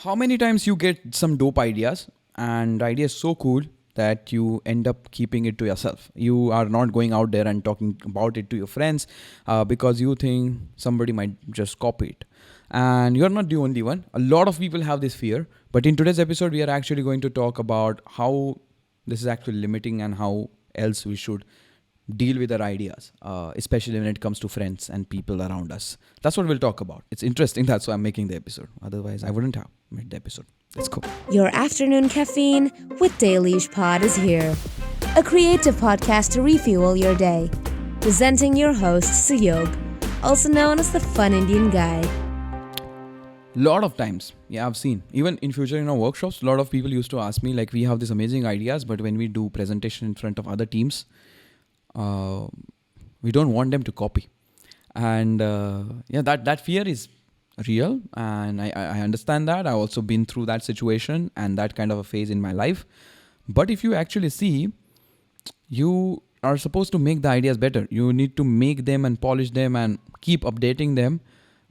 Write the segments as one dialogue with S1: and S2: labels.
S1: How many times you get some dope ideas and the idea is so cool that you end up keeping it to yourself. You are not going out there and talking about it to your friends because you think somebody might just copy it. And you're not the only one. A lot of people have this fear. But in today's episode, we are actually going to talk about how this is actually limiting and how else we should deal with our ideas, especially when it comes to friends and people around us. That's what we'll talk about. It's interesting. That's why I'm making the episode. Otherwise, I wouldn't have made the episode. Let's go.
S2: Your afternoon caffeine with Dailysh Pod is here. A creative podcast to refuel your day. Presenting your host, Suyog, also known as the Fun Indian Guy.
S1: Lot of times, I've seen, even in future in our workshops, a lot of people used to ask me, like, we have these amazing ideas, but when we do presentation in front of other teams, we don't want them to copy. And that fear is real, and I understand that. I've also been through that situation and that kind of a phase in my life. But if you actually see, you are supposed to make the ideas better. You need to make them and polish them and keep updating them,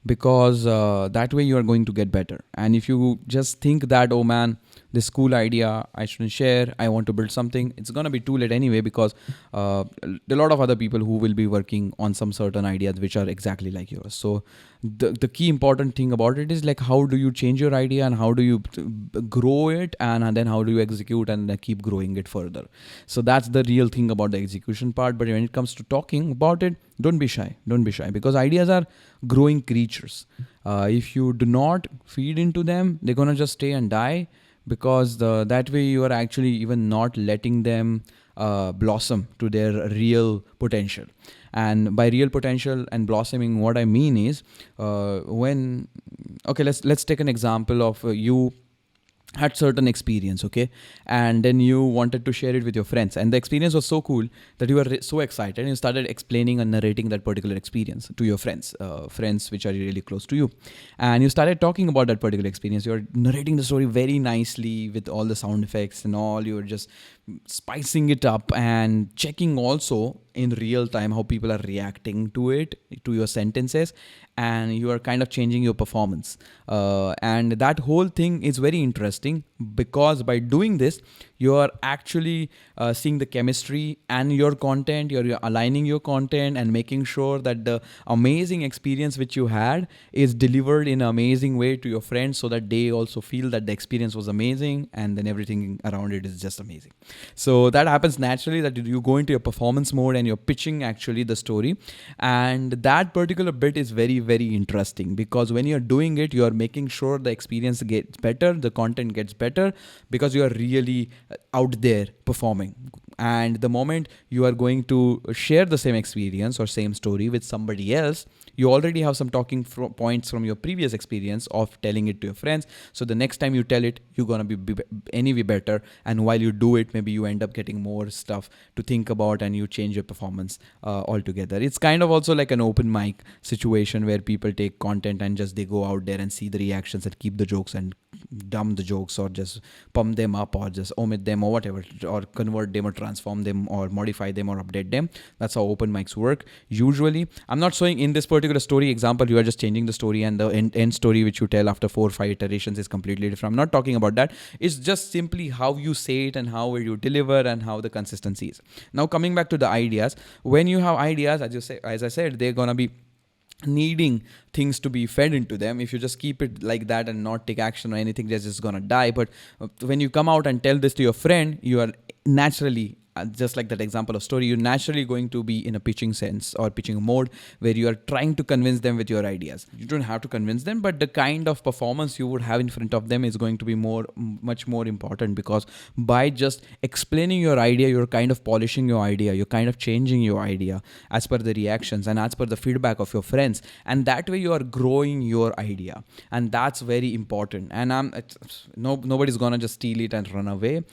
S1: because that way you are going to get better. And if you just think that, oh man, this cool idea I shouldn't share, I want to build something, it's going to be too late anyway, because a lot of other people who will be working on some certain ideas which are exactly like yours. So the key important thing about it is, like, how do you change your idea and how do you grow it, and then how do you execute and keep growing it further. So that's the real thing about the execution part. But when it comes to talking about it, don't be shy, because ideas are growing creatures. If you do not feed into them, they're gonna just stay and die, because that way you are actually even not letting them blossom to their real potential. And by real potential and blossoming, what I mean is, let's take an example of you had certain experience, okay, and then you wanted to share it with your friends, and the experience was so cool that you were so excited and you started explaining and narrating that particular experience to your friends which are really close to you, and you started talking about that particular experience. You're narrating the story very nicely with all the sound effects and all. You're just spicing it up and checking also in real time how people are reacting to it, to your sentences, and you are kind of changing your performance. And that whole thing is very interesting, because by doing this, you are actually seeing the chemistry and your content. You're aligning your content and making sure that the amazing experience which you had is delivered in an amazing way to your friends, so that they also feel that the experience was amazing, and then everything around it is just amazing. So that happens naturally, that you go into your performance mode and you're pitching actually the story. And that particular bit is very, very interesting, because when you're doing it, you're making sure the experience gets better, the content gets better, because you are really out there performing. And the moment you are going to share the same experience or same story with somebody else, you already have some talking points from your previous experience of telling it to your friends. So the next time you tell it, you're going to be anyway better. And while you do it, maybe you end up getting more stuff to think about, and you change your performance altogether. It's kind of also like an open mic situation where people take content and just they go out there and see the reactions and keep the jokes and dumb the jokes, or just pump them up, or just omit them, or whatever, or convert them, or transform them, or modify them, or update them. That's how open mics work. Usually, I'm not showing in this particular story example, you are just changing the story, and the end story which you tell after 4 or 5 iterations is completely different. I'm not talking about that. It's just simply how you say it and how you deliver and how the consistency is. Now, coming back to the ideas, when you have ideas, as I said, they're gonna be needing things to be fed into them. If you just keep it like that and not take action or anything, they're just gonna die. But when you come out and tell this to your friend, you are naturally, just like that example of story, you're naturally going to be in a pitching sense or pitching mode where you are trying to convince them with your ideas. You don't have to convince them, but the kind of performance you would have in front of them is going to be much more important, because by just explaining your idea, you're kind of polishing your idea, you're kind of changing your idea as per the reactions and as per the feedback of your friends, and that way you are growing your idea, and that's very important. And nobody's gonna just steal it and run away.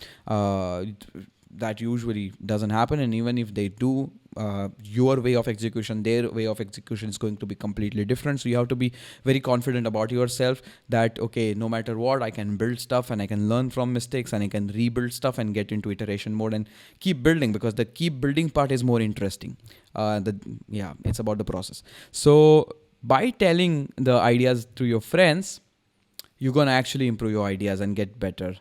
S1: That usually doesn't happen, and even if they do, your way of execution, their way of execution is going to be completely different. So you have to be very confident about yourself that, okay, no matter what, I can build stuff and I can learn from mistakes and I can rebuild stuff and get into iteration mode and keep building, because the keep building part is more interesting. It's about the process. So by telling the ideas to your friends, you're going to actually improve your ideas and get better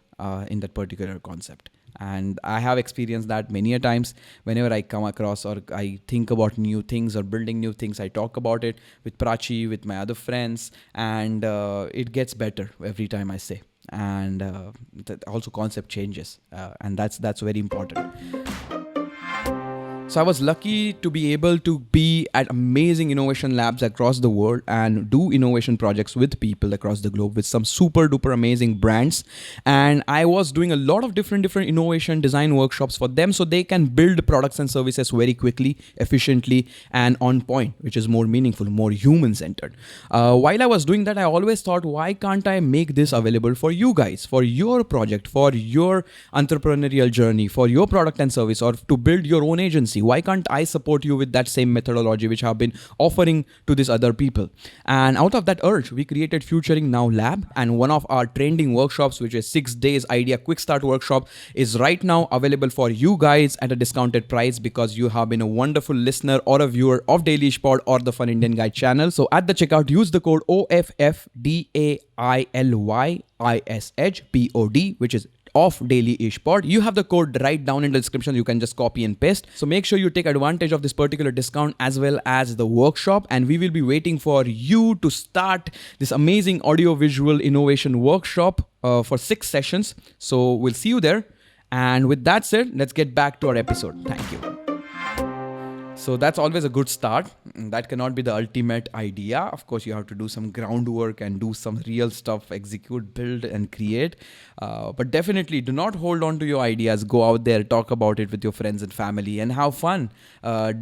S1: in that particular concept. And I have experienced that many a times. Whenever I come across or I think about new things or building new things, I talk about it with Prachi, with my other friends, and it gets better every time I say. And that also concept changes, and that's very important. So I was lucky to be able to be at amazing innovation labs across the world and do innovation projects with people across the globe with some super duper amazing brands. And I was doing a lot of different innovation design workshops for them so they can build products and services very quickly, efficiently, and on point, which is more meaningful, more human centered. While I was doing that, I always thought, why can't I make this available for you guys, for your project, for your entrepreneurial journey, for your product and service, or to build your own agency? Why can't I support you with that same methodology which I've been offering to these other people? And out of that urge, we created Futuring Now Lab, and one of our trending workshops, which is 6 days idea quick start workshop, is right now available for you guys at a discounted price because you have been a wonderful listener or a viewer of Dailyish Pod or the Fun Indian Guy channel. So at the checkout, use the code OFFDAILYISHPOD, which is of Dailyish Pod. You have the code right down in the description. You can just copy and paste. So make sure you take advantage of this particular discount as well as the workshop. And we will be waiting for you to start this amazing audio visual innovation workshop for 6 sessions. So we'll see you there. And with that said, let's get back to our episode. Thank you. So that's always a good start. That cannot be the ultimate idea. Of course, you have to do some groundwork and do some real stuff, execute, build, and create. But definitely do not hold on to your ideas. Go out there, talk about it with your friends and family, and have fun.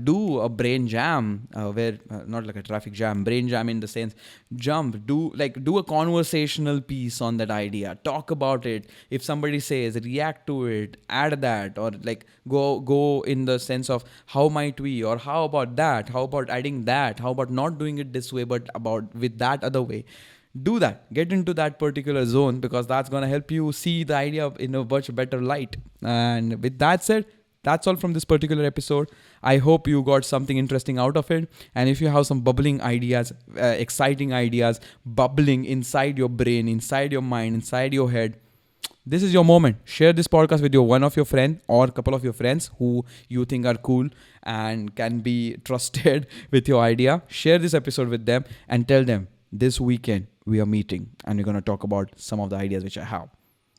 S1: Do a brain jam, not like a traffic jam, brain jam in the sense, do a conversational piece on that idea. Talk about it. If somebody says, react to it, add that, or like go in the sense of how might we, or how about that, how about adding that, how about not doing it this way but about with that other way. Do that, get into that particular zone, because that's going to help you see the idea in a much better light. And with that said, that's all from this particular episode. I hope you got something interesting out of it. And if you have some bubbling ideas, exciting ideas bubbling inside your brain, inside your mind, inside your head, this is your moment. Share this podcast with one of your friends or a couple of your friends who you think are cool and can be trusted with your idea. Share this episode with them and tell them, this weekend we are meeting and we're going to talk about some of the ideas which I have.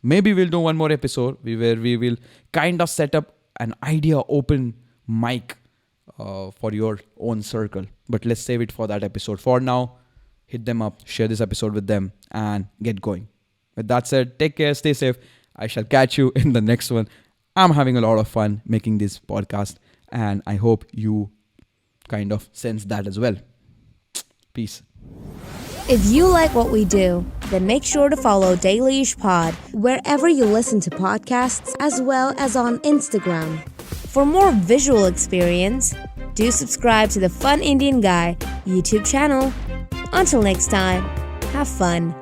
S1: Maybe we'll do one more episode where we will kind of set up an idea open mic for your own circle. But let's save it for that episode. For now, hit them up, share this episode with them, and get going. With that said, take care, stay safe. I shall catch you in the next one. I'm having a lot of fun making this podcast, and I hope you kind of sense that as well. Peace.
S2: If you like what we do, then make sure to follow Dailyish Pod wherever you listen to podcasts, as well as on Instagram. For more visual experience, do subscribe to the Fun Indian Guy YouTube channel. Until next time, have fun.